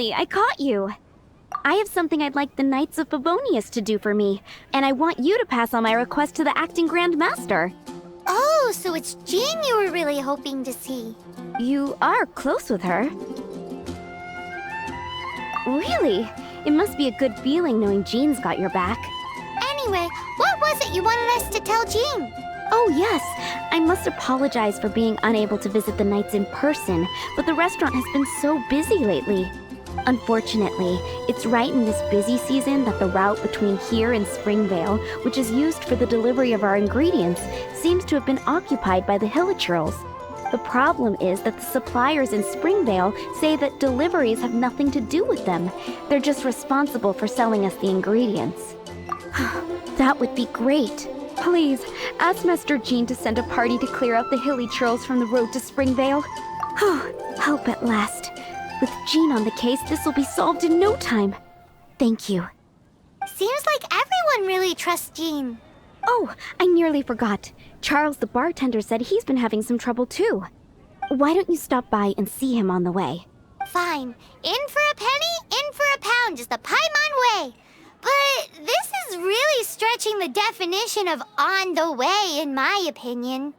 Finally, I caught you. I have something I'd like the Knights of Favonius to do for me, and I want you to pass on my request to the acting Grand Master. Oh, so it's Jean you were really hoping to see. You are close with her. Really? It must be a good feeling knowing Jean's got your back. Anyway, what was it you wanted us to tell Jean? Oh yes, I must apologize for being unable to visit the Knights in person, but the restaurant has been so busy lately. Unfortunately, it's right in this busy season that the route between here and Springvale, which is used for the delivery of our ingredients, seems to have been occupied by the Hilichurls. The problem is that the suppliers in Springvale say that deliveries have nothing to do with them. They're just responsible for selling us the ingredients. That would be great. Please, ask Master Jean to send a party to clear out the Hilichurls from the road to Springvale. Help at last. With Jean on the case, this will be solved in no time. Thank you. Seems like everyone really trusts Jean. Oh, I nearly forgot. Charles the bartender said he's been having some trouble too. Why don't you stop by and see him on the way? Fine. In for a penny, in for a pound is the Paimon way. But this is really stretching the definition of on the way, in my opinion.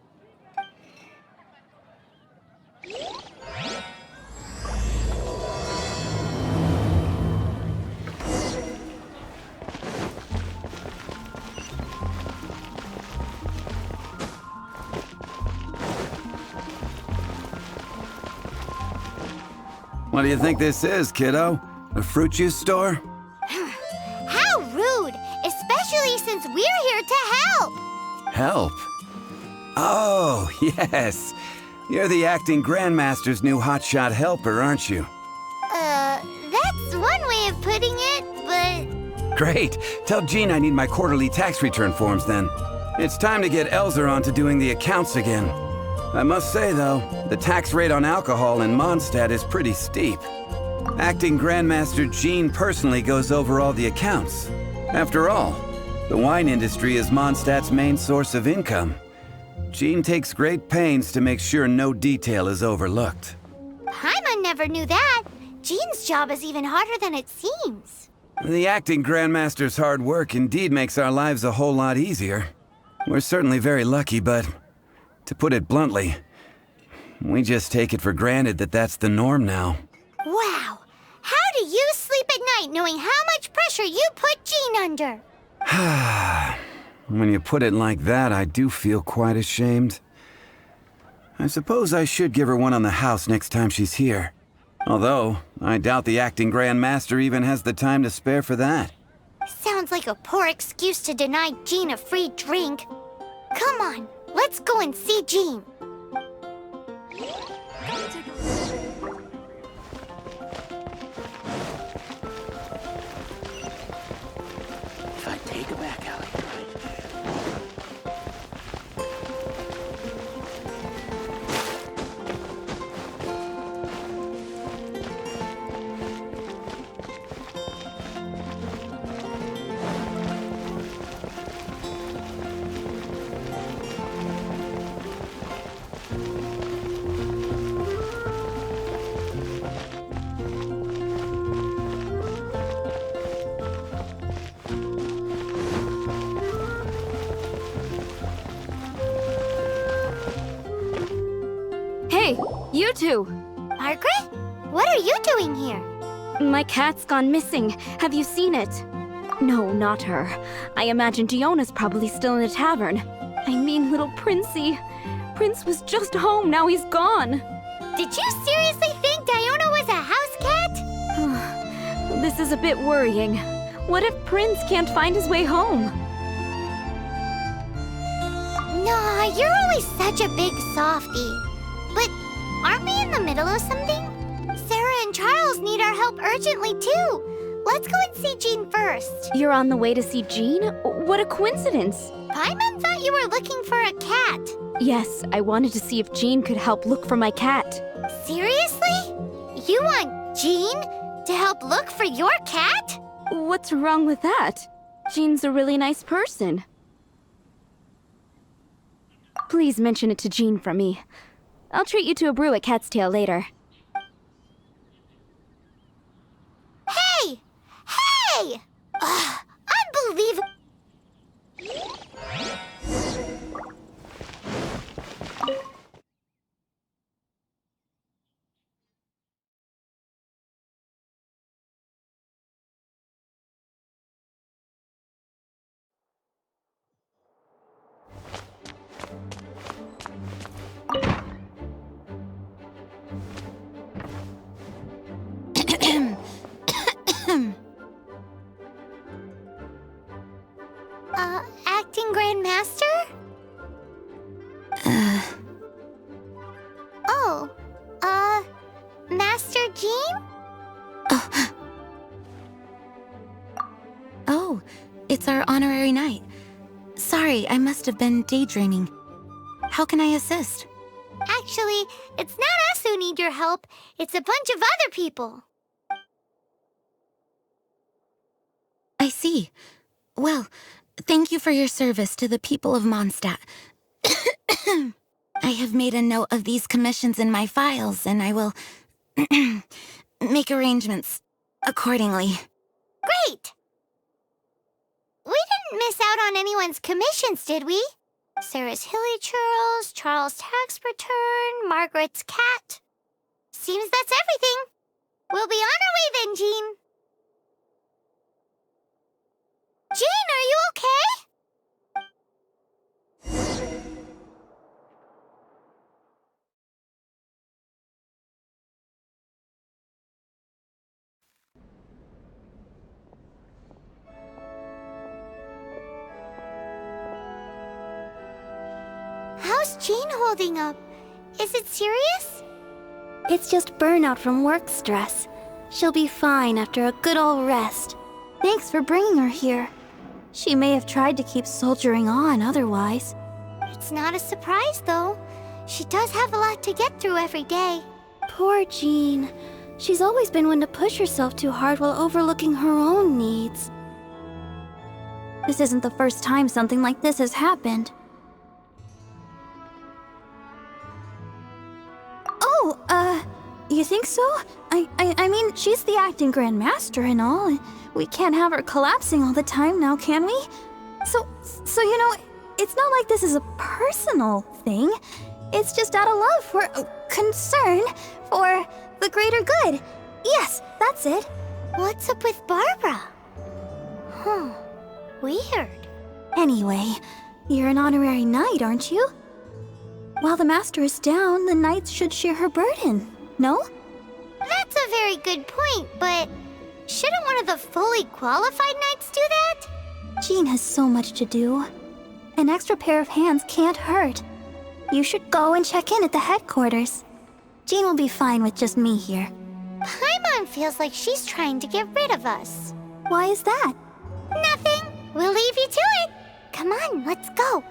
What do you think this is, kiddo? A fruit juice store? How rude! Especially since we're here to help! Help? Oh, yes. You're the acting Grandmaster's new hotshot helper, aren't you? That's one way of putting it, but... Great. Tell Jean I need my quarterly tax return forms then. It's time to get Elzer on to doing the accounts again. I must say, though, the tax rate on alcohol in Mondstadt is pretty steep. Acting Grandmaster Jean personally goes over all the accounts. After all, the wine industry is Mondstadt's main source of income. Jean takes great pains to make sure no detail is overlooked. Paimon never knew that. Jean's job is even harder than it seems. The acting Grandmaster's hard work indeed makes our lives a whole lot easier. We're certainly very lucky, but to put it bluntly, we just take it for granted that that's the norm now. Wow. How do you sleep at night knowing how much pressure you put Jean under? When you put it like that, I do feel quite ashamed. I suppose I should give her one on the house next time she's here. Although, I doubt the acting Grandmaster even has the time to spare for that. Sounds like a poor excuse to deny Jean a free drink. Come on, let's go and see Jean. If I take her back, Allie, right? Hey, you two! Margaret? What are you doing here? My cat's gone missing. Have you seen it? No, not her. I imagine Diona's probably still in the tavern. I mean, little Princey. Prince was just home, now he's gone. Did you seriously think Diona was a house cat? This is a bit worrying. What if Prince can't find his way home? Nah, you're always such a big softie. But aren't we in the middle of something? Sarah and Charles need our help urgently too. Let's go and see Jean first. You're on the way to see Jean? What a coincidence! Paimon thought you were looking for a cat. Yes, I wanted to see if Jean could help look for my cat. Seriously? You want Jean to help look for your cat? What's wrong with that? Jean's a really nice person. Please mention it to Jean from me. I'll treat you to a brew at Cat's Tail later. Master Jean? Oh, it's our honorary knight. Sorry, I must have been daydreaming. How can I assist? Actually, it's not us who need your help. It's a bunch of other people. I see. Well, thank you for your service to the people of Mondstadt. I have made a note of these commissions in my files, and I will make arrangements accordingly. Great! We didn't miss out on anyone's commissions, did we? Sarah's Hilly Churls, Charles' tax return, Margaret's cat. Seems that's everything. We'll be on our way then, Jean. Jean, are you okay? How's Jean holding up? Is it serious? It's just burnout from work stress. She'll be fine after a good old rest. Thanks for bringing her here. She may have tried to keep soldiering on otherwise. It's not a surprise, though. She does have a lot to get through every day. Poor Jean. She's always been one to push herself too hard while overlooking her own needs. This isn't the first time something like this has happened. Oh, you think so? I mean, she's the acting Grand Master and all. We can't have her collapsing all the time now, can we? So you know, it's not like this is a personal thing. It's just out of love for concern for the greater good. Yes, that's it. What's up with Barbara? Huh. Weird. Anyway, you're an honorary knight, aren't you? While the master is down, the knights should share her burden, no? That's a very good point, but shouldn't one of the fully qualified knights do that? Jean has so much to do. An extra pair of hands can't hurt. You should go and check in at the headquarters. Jean will be fine with just me here. Paimon feels like she's trying to get rid of us. Why is that? Nothing. We'll leave you to it. Come on, let's go.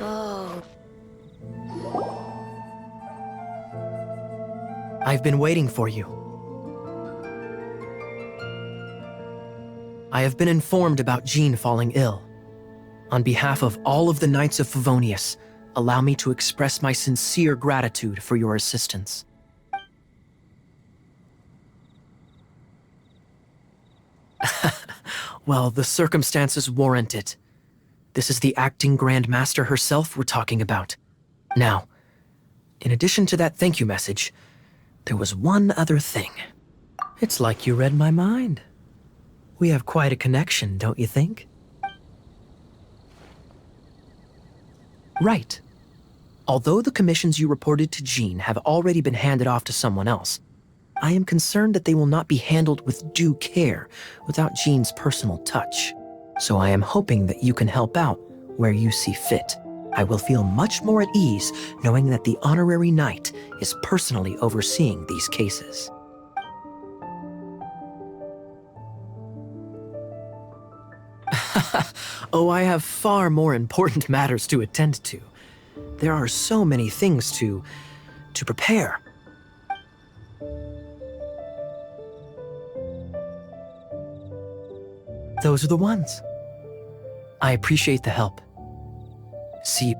Oh. I've been waiting for you. I have been informed about Jean falling ill. On behalf of all of the Knights of Favonius, allow me to express my sincere gratitude for your assistance. Well, the circumstances warrant it. This is the acting Grand Master herself we're talking about. Now, in addition to that thank you message, there was one other thing. It's like you read my mind. We have quite a connection, don't you think? Right. Although the commissions you reported to Jean have already been handed off to someone else, I am concerned that they will not be handled with due care without Jean's personal touch. So I am hoping that you can help out where you see fit. I will feel much more at ease knowing that the honorary knight is personally overseeing these cases. Oh, I have far more important matters to attend to. There are so many things to prepare. Those are the ones. I appreciate the help. See you.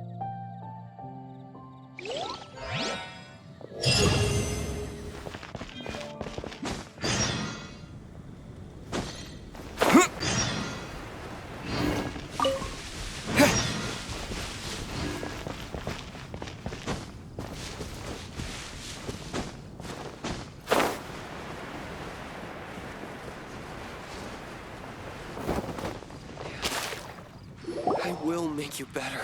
It will make you better.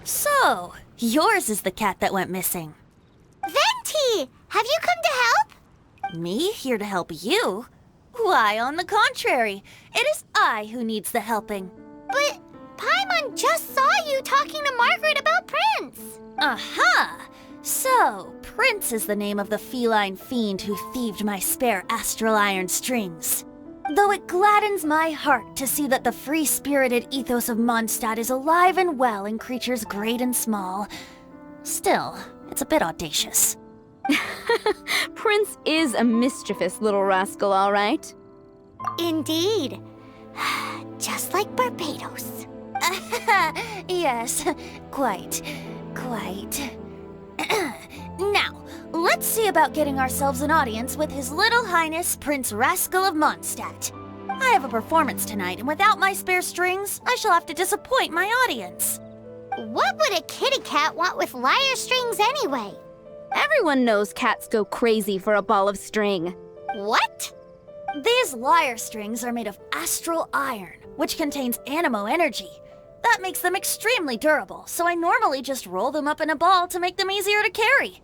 So, yours is the cat that went missing. Venti! Have you come to help? Me here to help you? Why, on the contrary, it is I who needs the helping. But Paimon just saw you talking to Margaret about Prince. Aha! So, Prince is the name of the feline fiend who thieved my spare astral iron strings. Though it gladdens my heart to see that the free-spirited ethos of Mondstadt is alive and well in creatures great and small, still, it's a bit audacious. Prince is a mischievous little rascal, all right. Indeed. Just like Barbados. Yes, quite. Now, let's see about getting ourselves an audience with His Little Highness Prince Rascal of Mondstadt. I have a performance tonight, and without my spare strings, I shall have to disappoint my audience. What would a kitty cat want with lyre strings anyway? Everyone knows cats go crazy for a ball of string. What? These lyre strings are made of astral iron, which contains animo energy. That makes them extremely durable, so I normally just roll them up in a ball to make them easier to carry.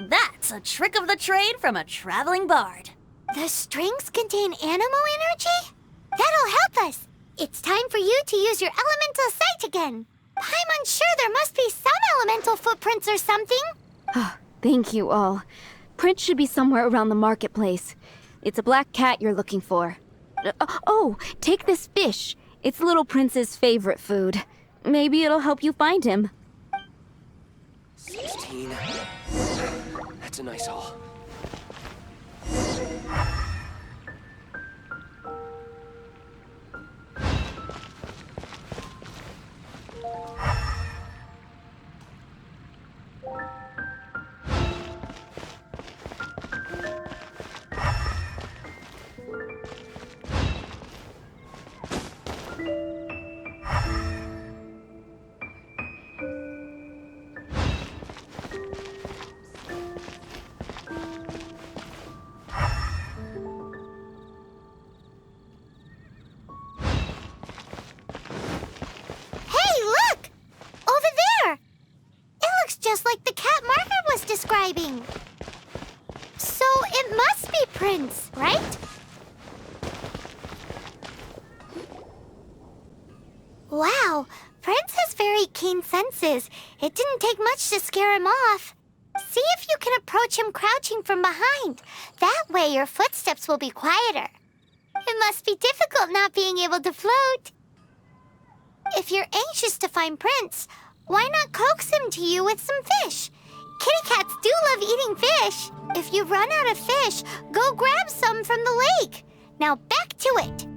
That's a trick of the trade from a traveling bard. The strings contain animo energy? That'll help us. It's time for you to use your elemental sight again. I'm unsure there must be some elemental footprints or something. Thank you all. Prince should be somewhere around the marketplace. It's a black cat you're looking for. Oh, take this fish. It's Little Prince's favorite food. Maybe it'll help you find him. 16. That's a nice haul. Just like the cat Margaret was describing. So it must be Prince, right? Wow, Prince has very keen senses. It didn't take much to scare him off. See if you can approach him crouching from behind. That way your footsteps will be quieter. It must be difficult not being able to float. If you're anxious to find Prince, why not coax him to you with some fish? Kitty cats do love eating fish. If you run out of fish, go grab some from the lake. Now back to it.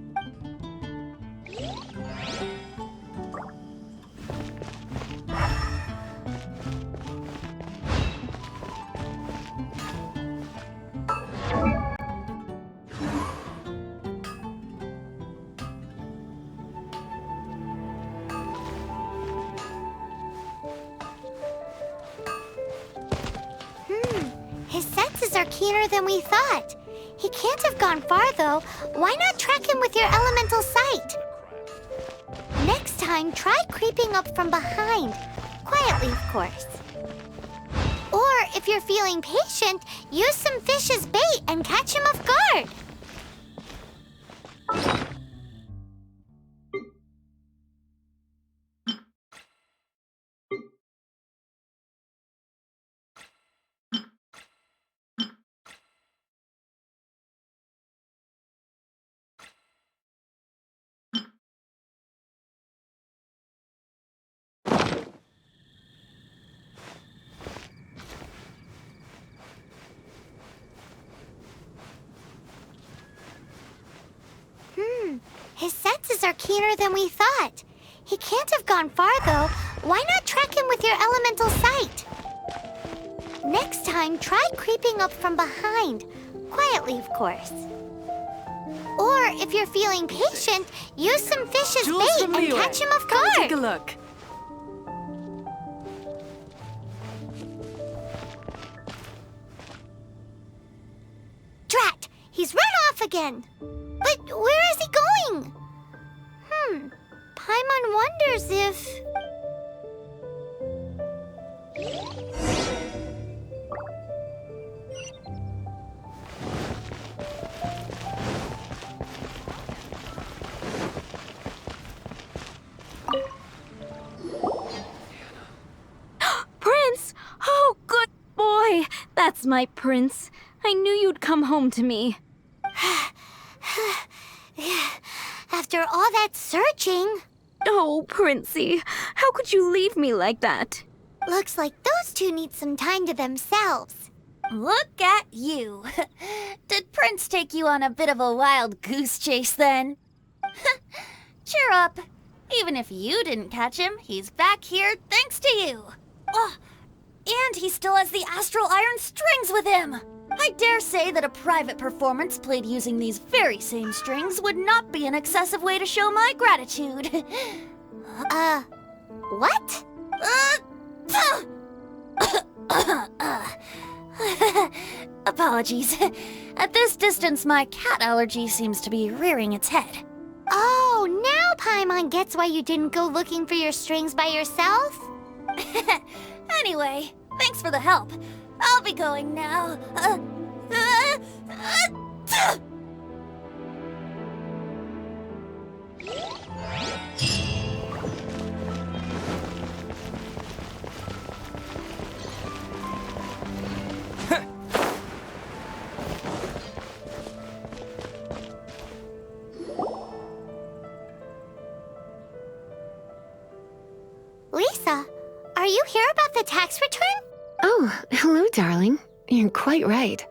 His senses are keener than we thought. He can't have gone far, though. Why not track him with your elemental sight? Next time, try creeping up from behind. Quietly, of course. Or, if you're feeling patient, use some fish as bait and catch him off guard. His senses are keener than we thought. He can't have gone far, though. Why not track him with your elemental sight? Next time, try creeping up from behind. Quietly, of course. Or, if you're feeling patient, use some fish as bait and catch him off guard. Take a look. Drat! He's run off again! But where is he going? Paimon wonders if... Prince! Oh, good boy! That's my prince. I knew you'd come home to me. After all that searching... Oh, Princey, how could you leave me like that? Looks like those two need some time to themselves. Look at you. Did Prince take you on a bit of a wild goose chase then? Cheer up. Even if you didn't catch him, he's back here thanks to you. Oh, and he still has the astral iron strings with him. I dare say that a private performance played using these very same strings would not be an excessive way to show my gratitude. What? Apologies. At this distance, my cat allergy seems to be rearing its head. Oh, now Paimon gets why you didn't go looking for your strings by yourself? Anyway, thanks for the help. I'll be going now. Lisa, are you here about the tax return? Oh, hello, darling. You're quite right.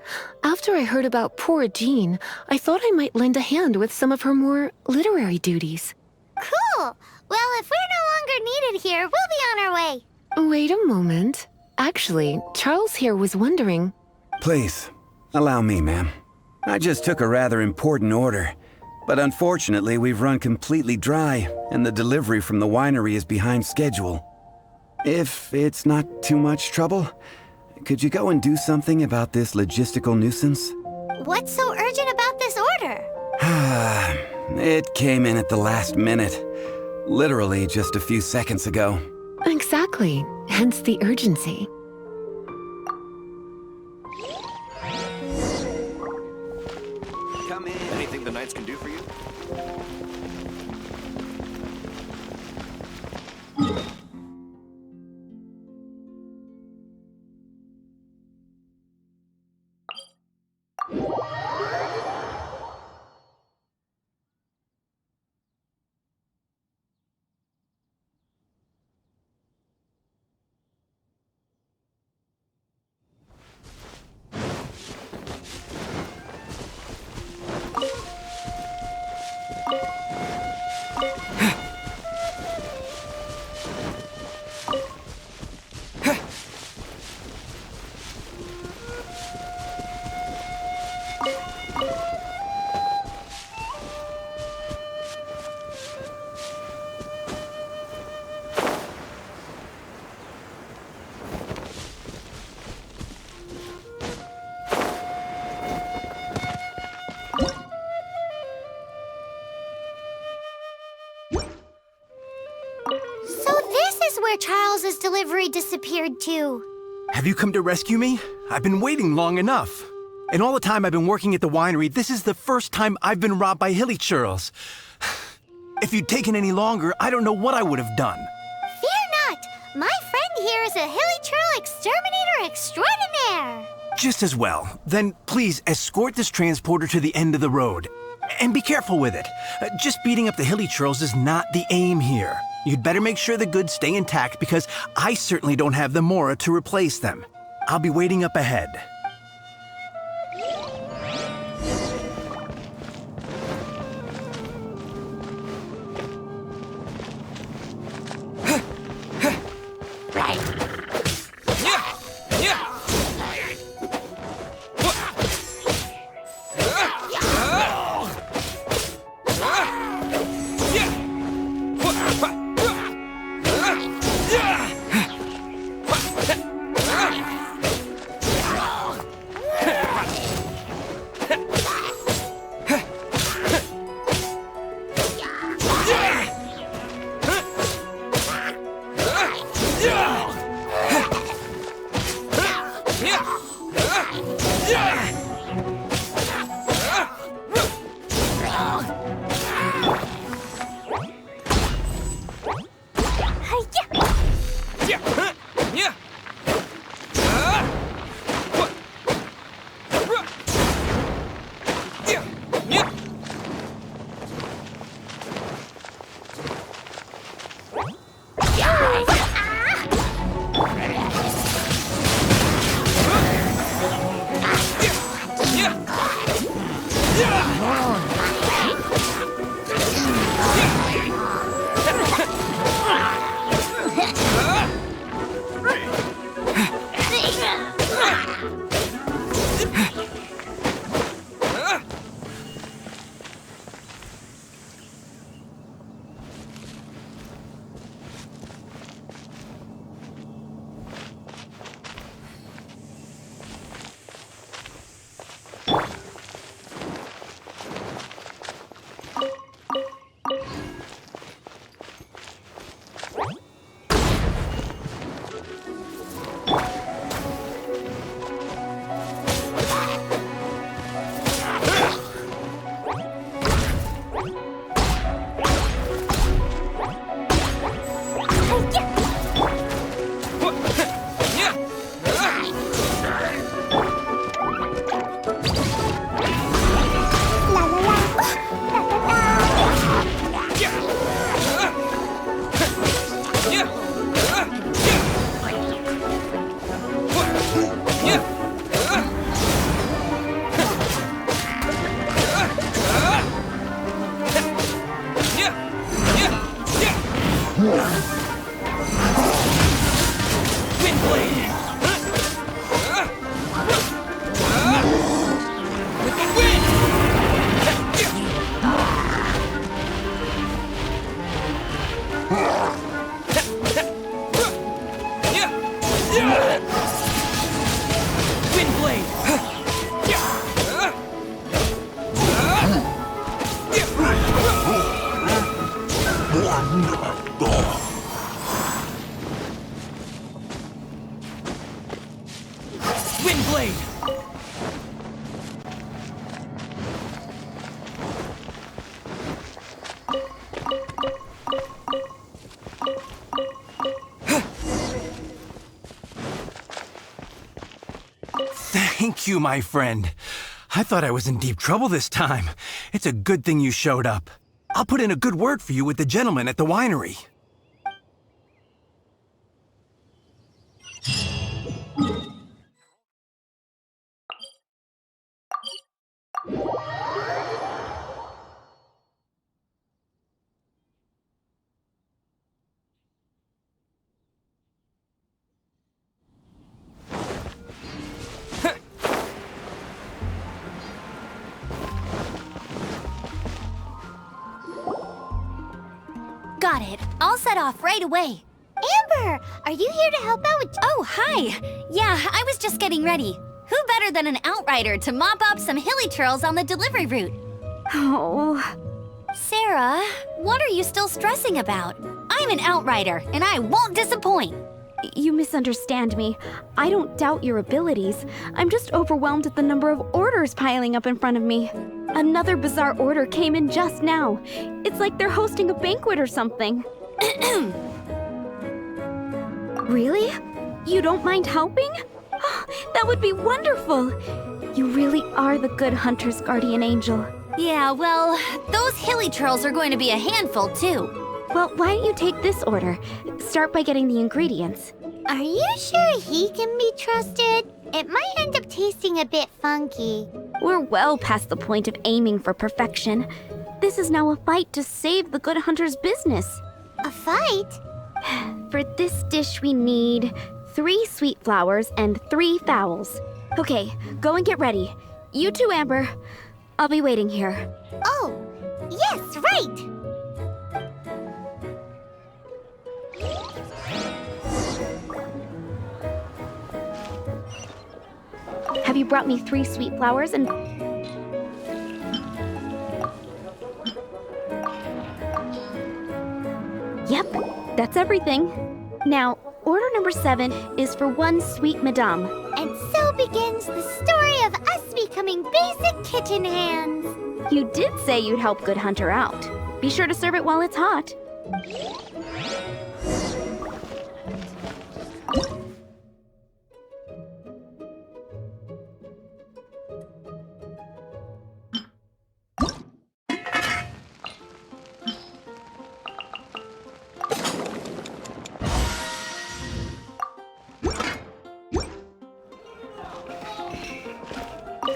After I heard about poor Jean, I thought I might lend a hand with some of her more literary duties. Cool. Well, if we're no longer needed here, we'll be on our way. Wait a moment. Actually, Charles here was wondering... Please, allow me, ma'am. I just took a rather important order. But unfortunately, we've run completely dry, and the delivery from the winery is behind schedule. If it's not too much trouble, could you go and do something about this logistical nuisance? What's so urgent about this order? It came in at the last minute. Literally just a few seconds ago. Exactly. Hence the urgency. Come in. Anything the Knights can do for you? So this is where Charles's delivery disappeared to. Have you come to rescue me? I've been waiting long enough. In all the time I've been working at the winery, this is the first time I've been robbed by hilly churls. If you'd taken any longer, I don't know what I would have done. Fear not! My friend here is a hilly churl exterminator extraordinaire! Just as well. Then please escort this transporter to the end of the road. And be careful with it. Just beating up the hilly churls is not the aim here. You'd better make sure the goods stay intact because I certainly don't have the mora to replace them. I'll be waiting up ahead. Windblade! With the wind! Windblade! Windblade! Thank you, my friend. I thought I was in deep trouble this time. It's a good thing you showed up. I'll put in a good word for you with the gentleman at the winery. Got it. I'll set off right away. Amber, are you here to help out with... Oh, hi. Yeah, I was just getting ready. Who better than an outrider to mop up some hilly trails on the delivery route? Oh, Sarah, what are you still stressing about? I'm an outrider, and I won't disappoint. you misunderstand me. I don't doubt your abilities. I'm just overwhelmed at the number of orders piling up in front of me. Another bizarre order came in just now. It's like they're hosting a banquet or something. Really? You don't mind helping? Oh, that would be wonderful. You really are the good hunter's guardian angel. Yeah, well, those hilly trails are going to be a handful, too. Well, why don't you take this order? Start by getting the ingredients. Are you sure he can be trusted? It might end up tasting a bit funky. We're well past the point of aiming for perfection. This is now a fight to save the good hunter's business. A fight? For this dish, we need 3 sweet flowers and 3 fowls. Okay, go and get ready. You too, Amber. I'll be waiting here. Oh, yes, right! Have you brought me 3 sweet flowers and... Yep, that's everything. Now, order number 7 is for 1 sweet madame. And so begins the story of us becoming basic kitchen hands. You did say you'd help Good Hunter out. Be sure to serve it while it's hot.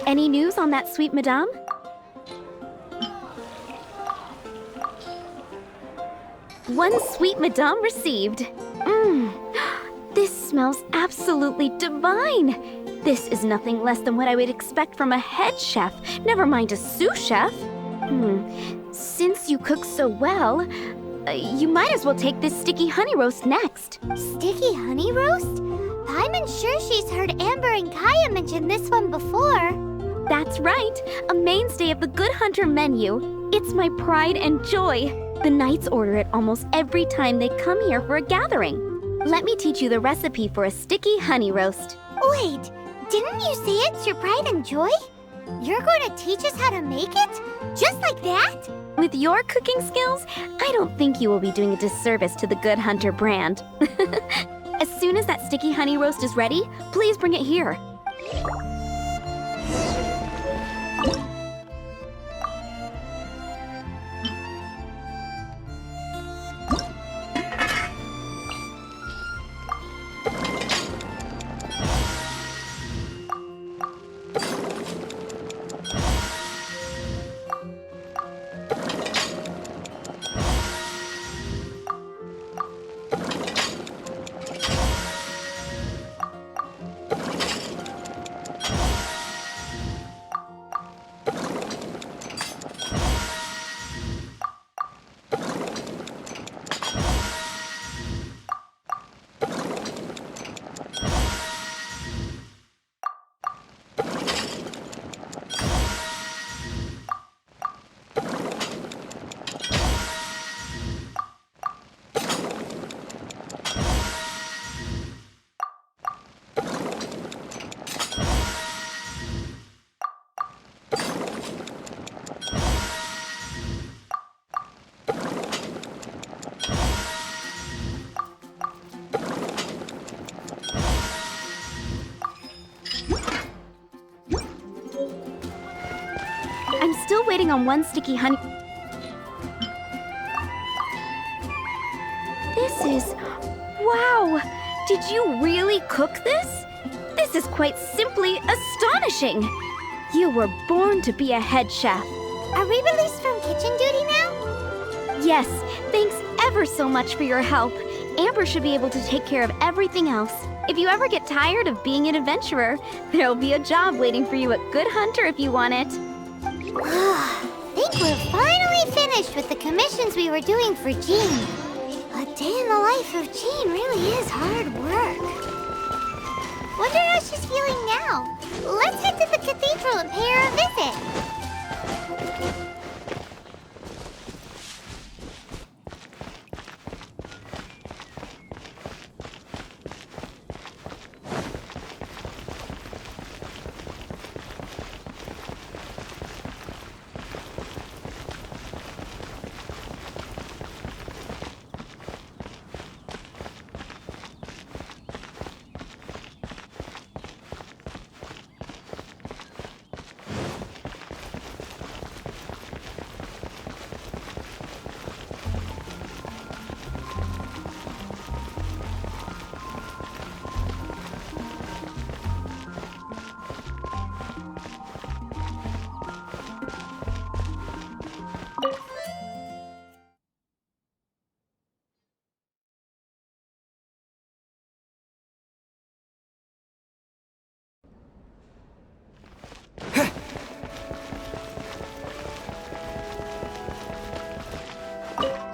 Any news on that sweet madame? One sweet madame received. This smells absolutely divine. This is nothing less than what I would expect from a head chef, never mind a sous chef. Since you cook so well, you might as well take this sticky honey roast next. Sticky honey roast? I'm sure she's heard Amber and Kaya mention this one before. That's right, a mainstay of the Good Hunter menu. It's my pride and joy. The knights order it almost every time they come here for a gathering. Let me teach you the recipe for a sticky honey roast. Wait, didn't you say it's your pride and joy? You're going to teach us how to make it? Just like that? With your cooking skills, I don't think you will be doing a disservice to the Good Hunter brand. As soon as that sticky honey roast is ready, please bring it here. focusing on one sticky honey... This is... Wow! Did you really cook this? This is quite simply astonishing! You were born to be a head chef. Are we released from kitchen duty now? Yes, thanks ever so much for your help. Amber should be able to take care of everything else. If you ever get tired of being an adventurer, there'll be a job waiting for you at Good Hunter if you want it. Think we're finally finished with the commissions we were doing for Jean. A day in the life of Jean really is hard work. Wonder how she's feeling now. Let's head to the cathedral and pay her a visit.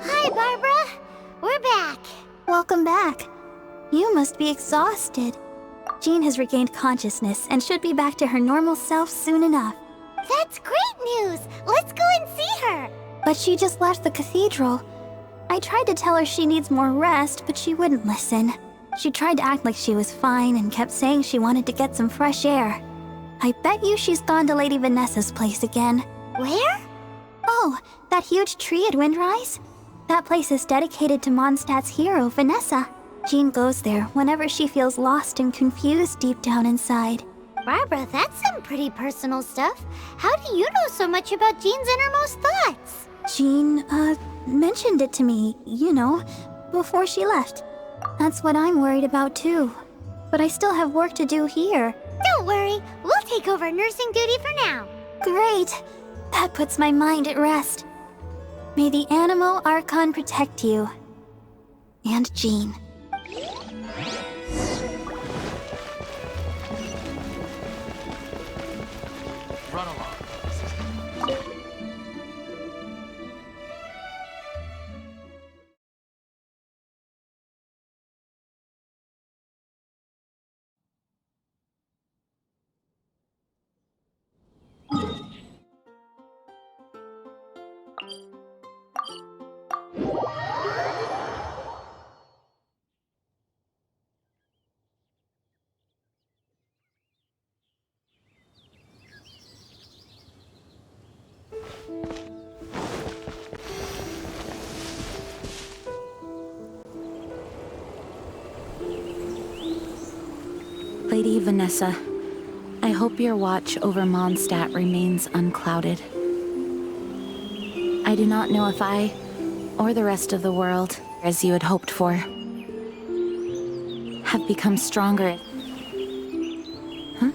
Hi, Barbara. We're back. Welcome back. You must be exhausted. Jean has regained consciousness and should be back to her normal self soon enough. That's great news. Let's go and see her. But she just left the cathedral. I tried to tell her she needs more rest, but she wouldn't listen. She tried to act like she was fine and kept saying she wanted to get some fresh air. I bet you she's gone to Lady Vanessa's place again. Where? Oh, that huge tree at Windrise? That place is dedicated to Mondstadt's hero, Vanessa. Jean goes there whenever she feels lost and confused deep down inside. Barbara, that's some pretty personal stuff. How do you know so much about Jean's innermost thoughts? Jean, mentioned it to me, before she left. That's what I'm worried about too. But I still have work to do here. Don't worry, we'll take over nursing duty for now. Great! That puts my mind at rest. May the Animo Archon protect you. And Jean. Run along. Lady Vanessa, I hope your watch over Mondstadt remains unclouded. I do not know if I, or the rest of the world, as you had hoped for, have become stronger. Huh?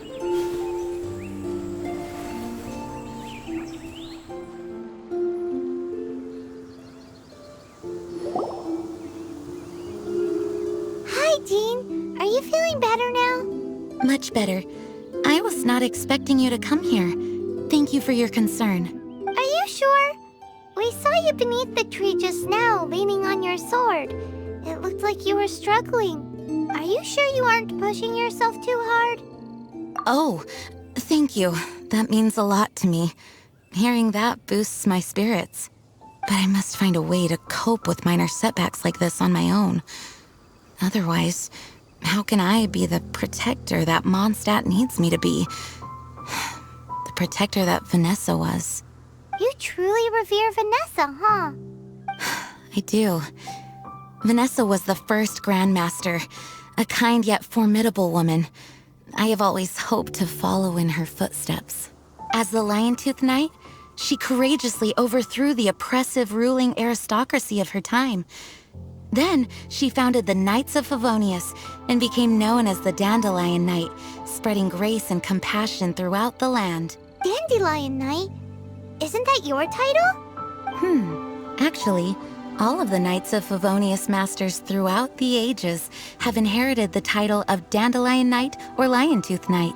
Hi, Jean. Are you feeling better now? Much better. I was not expecting you to come here. Thank you for your concern. Are you sure? We saw you beneath the tree just now, leaning on your sword. It looked like you were struggling. Are you sure you aren't pushing yourself too hard? Oh, thank you. That means a lot to me. Hearing that boosts my spirits. But I must find a way to cope with minor setbacks like this on my own. Otherwise, how can I be the protector that Mondstadt needs me to be? The protector that Vanessa was. You truly revere Vanessa, huh? I do. Vanessa was the first Grandmaster, a kind yet formidable woman. I have always hoped to follow in her footsteps. As the Lion-Tooth Knight, She courageously overthrew the oppressive ruling aristocracy of her time. Then, she founded the Knights of Favonius and became known as the Dandelion Knight, spreading grace and compassion throughout the land. Dandelion Knight? Isn't that your title? Actually, all of the Knights of Favonius masters throughout the ages have inherited the title of Dandelion Knight or Liontooth Knight.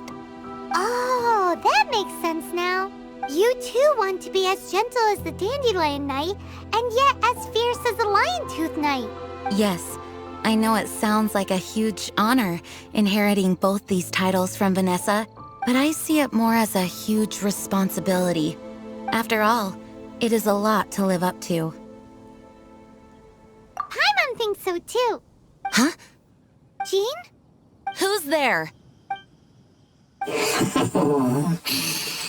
Oh, that makes sense now. You too want to be as gentle as the Dandelion Knight, and yet as fierce as the Liontooth Knight. Yes, I know it sounds like a huge honor inheriting both these titles from Vanessa, but I see it more as a huge responsibility. After all, it is a lot to live up to. Paimon thinks so too. Huh? Jean? Who's there?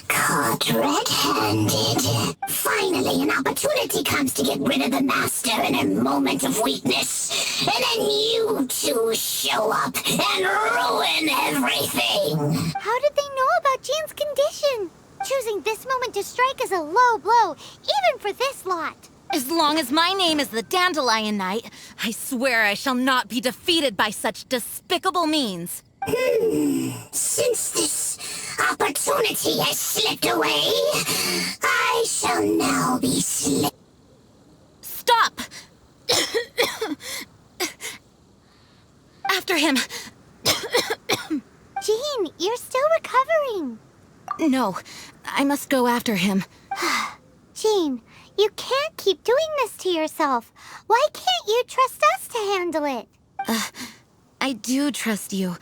Caught red-handed. Finally, an opportunity comes to get rid of the master in a moment of weakness. And then you two show up and ruin everything. How did they know about Jean's condition? Choosing this moment to strike is a low blow, even for this lot. As long as my name is the Dandelion Knight, I swear I shall not be defeated by such despicable means. Since this opportunity has slipped away, I shall now be Stop! After him! Jean, you're still recovering. No, I must go after him. Jean, you can't keep doing this to yourself. Why can't you trust us to handle it? I do trust you,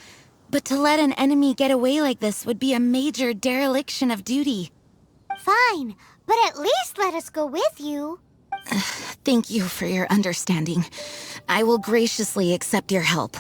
but to let an enemy get away like this would be a major dereliction of duty. Fine, but at least let us go with you. Thank you for your understanding. I will graciously accept your help.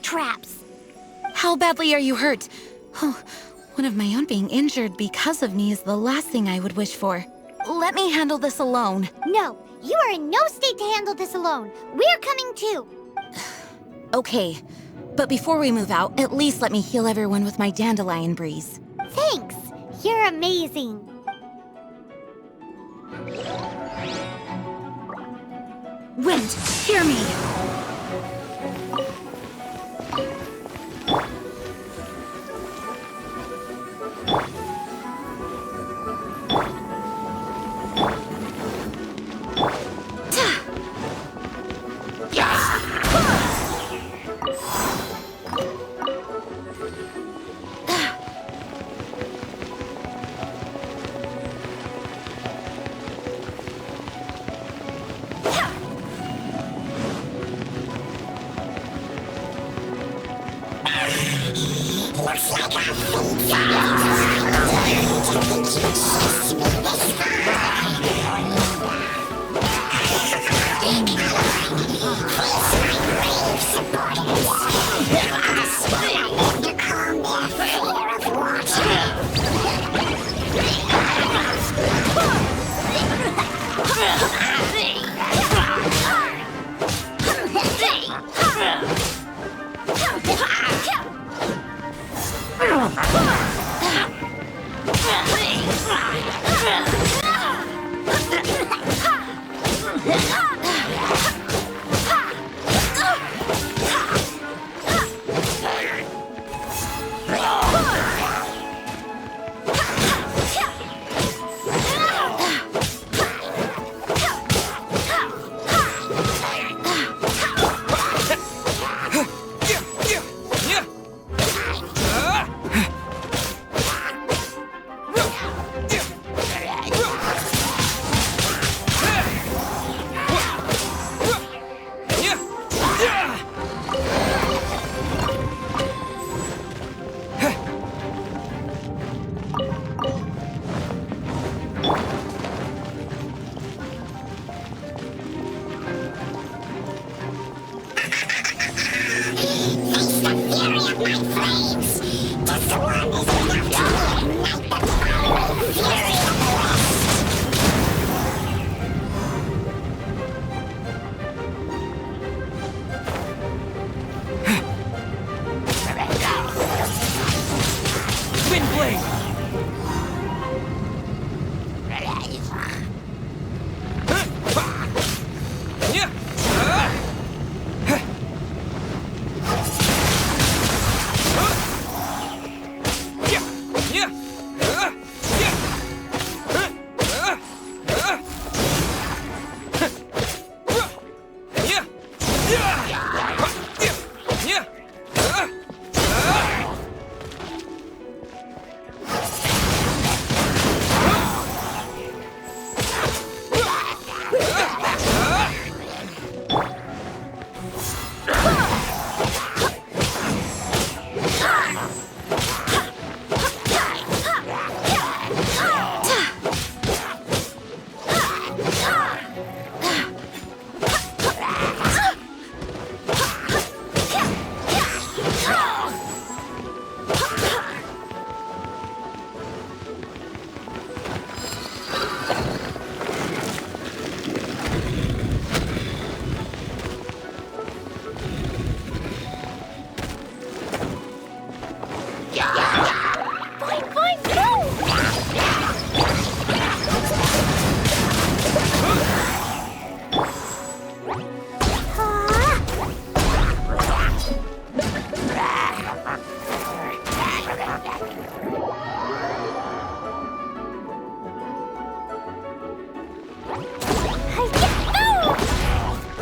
Traps. How badly are you hurt? Oh, one of my own being injured because of me is the last thing I would wish for. Let me handle this alone. No, you are in no state to handle this alone. We're coming too. Okay, but before we move out, at least let me heal everyone with my dandelion breeze. Thanks. You're amazing. Wind, hear me! Looks like I Looks like our fates are intertwined. The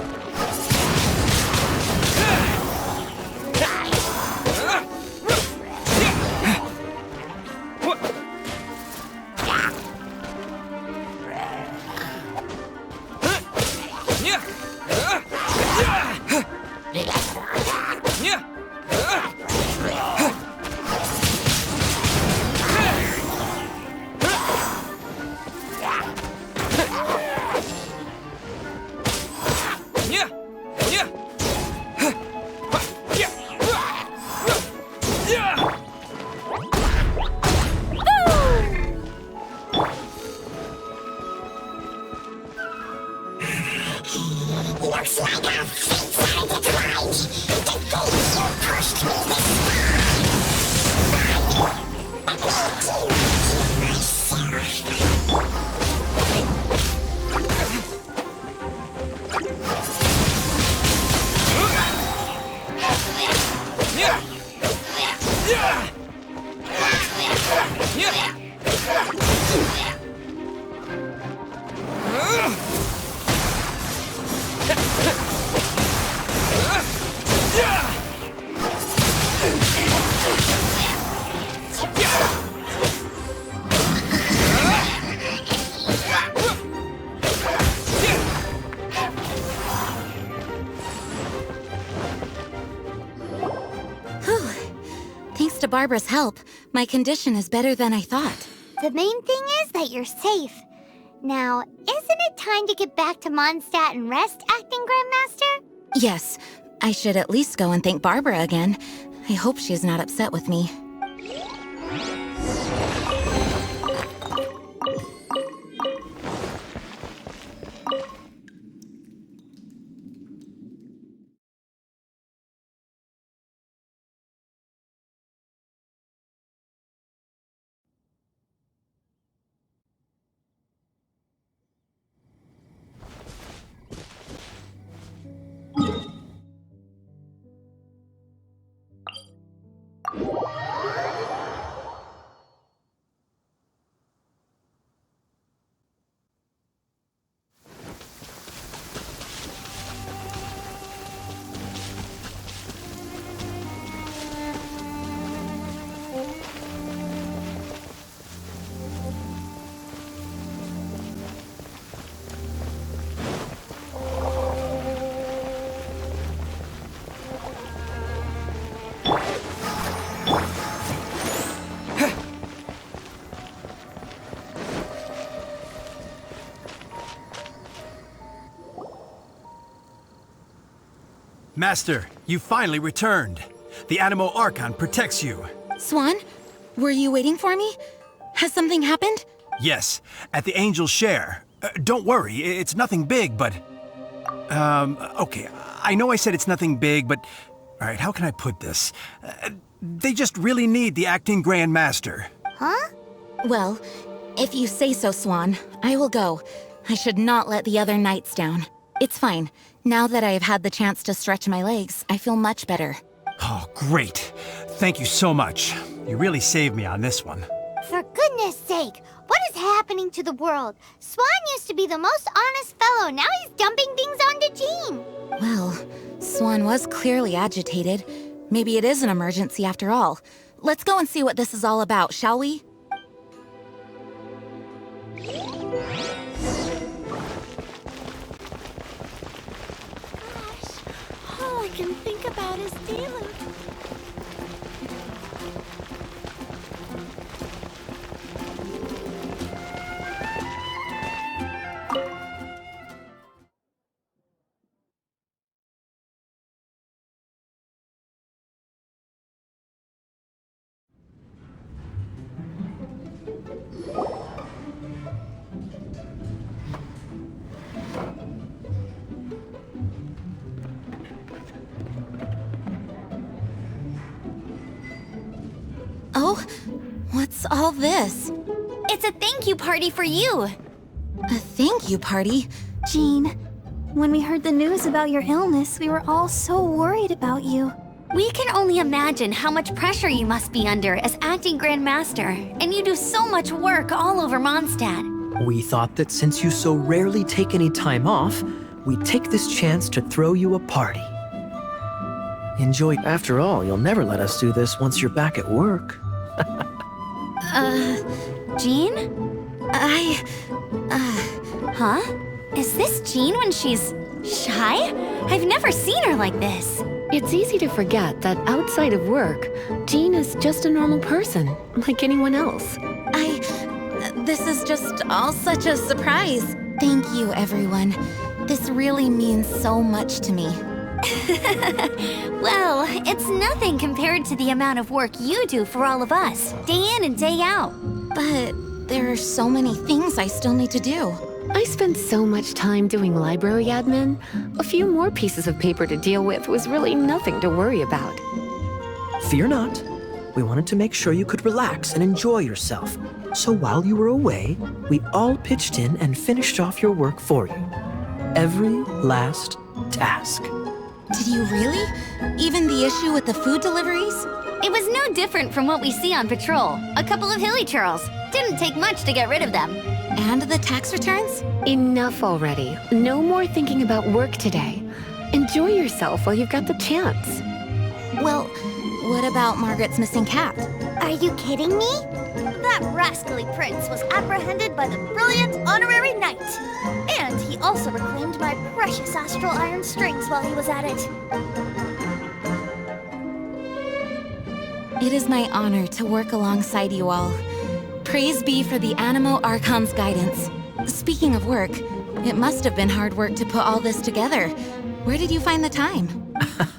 fates you pushed me this far. But I do Thanks to Barbara's help, my condition is better than I thought. The main thing is that you're safe. Now, isn't it time to get back to Mondstadt and rest, Acting Grandmaster? Yes, I should at least go and thank Barbara again. I hope she's not upset with me. Master, you finally returned. The Animo Archon protects you. Swan, were you waiting for me? Has something happened? Yes, at the Angel's Share. Don't worry, it's nothing big, but... okay, I know I said it's nothing big, but... Alright, how can I put this? They just really need the Acting Grand Master. Huh? Well, if you say so, Swan, I will go. I should not let the other knights down. It's fine. Now that I have had the chance to stretch my legs, I feel much better. Oh, great. Thank you so much. You really saved me on this one. For goodness sake, what is happening to the world? Swan used to be the most honest fellow, now he's dumping things onto Jean. Well, Swan was clearly agitated. Maybe it is an emergency after all. Let's go and see what this is all about, shall we? All I can think about is Dylan. Oh, what's all this? It's a thank you party for you. A thank you party? Jean, when we heard the news about your illness, we were all so worried about you. We can only imagine how much pressure you must be under as acting Grand Master, and you do so much work all over Mondstadt. We thought that since you so rarely take any time off, we'd take this chance to throw you a party. Enjoy. After all, you'll never let us do this once you're back at work. Jean? Huh? Is this Jean when she's shy? I've never seen her like this. It's easy to forget that outside of work, Jean is just a normal person, like anyone else. This is just all such a surprise. Thank you, everyone. This really means so much to me. Well, it's nothing compared to the amount of work you do for all of us, day in and day out. But there are so many things I still need to do. I spent so much time doing library admin. A few more pieces of paper to deal with was really nothing to worry about. Fear not. We wanted to make sure you could relax and enjoy yourself. So while you were away, we all pitched in and finished off your work for you. Every last task. Did you really? Even the issue with the food deliveries? It was no different from what we see on patrol. A couple of hilly churls. Didn't take much to get rid of them. And the tax returns? Enough already. No more thinking about work today. Enjoy yourself while you've got the chance. Well, what about Margaret's missing cat? Are you kidding me? That rascally prince was apprehended by the brilliant honorary knight. And he also reclaimed my precious astral iron strings while he was at it. It is my honor to work alongside you all. Praise be for the Animo Archon's guidance. Speaking of work, it must have been hard work to put all this together. Where did you find the time?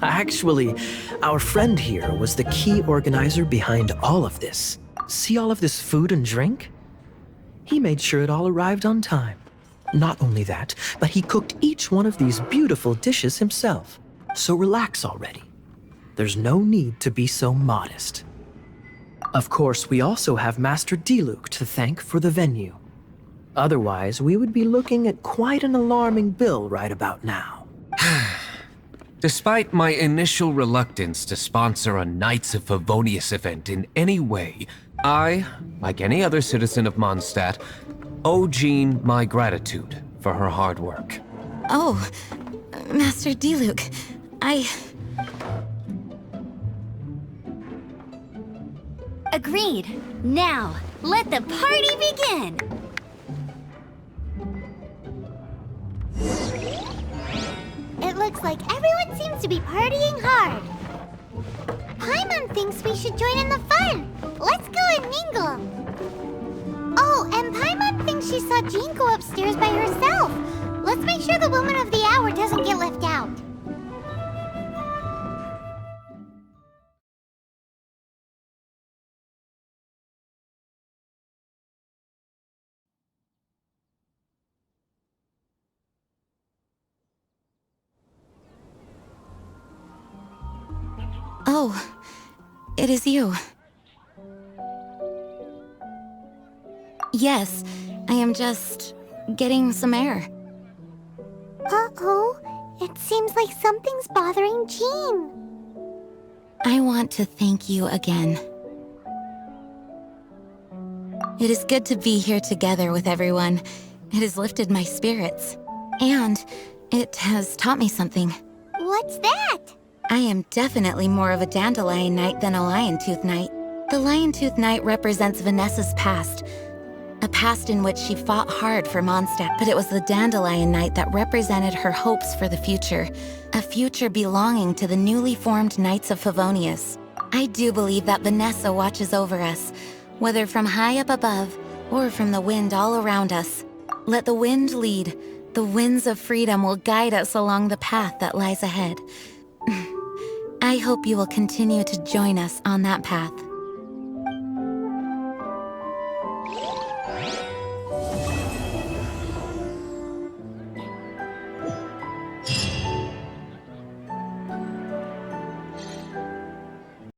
Actually, our friend here was the key organizer behind all of this. See all of this food and drink? He made sure it all arrived on time. Not only that, but he cooked each one of these beautiful dishes himself. So relax already. There's no need to be so modest. Of course, we also have Master Diluc to thank for the venue. Otherwise, we would be looking at quite an alarming bill right about now. Despite my initial reluctance to sponsor a Knights of Favonius event in any way, I, like any other citizen of Mondstadt, owe Jean my gratitude for her hard work. Oh, Master Diluc, Agreed. Now, let the party begin! It looks like everyone seems to be partying hard. Paimon thinks we should join in the fun. Let's go and mingle. Oh, and Paimon thinks she saw Jean go upstairs by herself. Let's make sure the woman of the hour doesn't get left out. Oh, it is you. Yes, I am just getting some air. Uh-oh, it seems like something's bothering Jean. I want to thank you again. It is good to be here together with everyone. It has lifted my spirits. And it has taught me something. What's that? I am definitely more of a Dandelion Knight than a Lion-Tooth Knight. The Lion-Tooth Knight represents Vanessa's past. A past in which she fought hard for Mondstadt, but it was the Dandelion Knight that represented her hopes for the future. A future belonging to the newly formed Knights of Favonius. I do believe that Vanessa watches over us, whether from high up above or from the wind all around us. Let the wind lead. The winds of freedom will guide us along the path that lies ahead. I hope you will continue to join us on that path.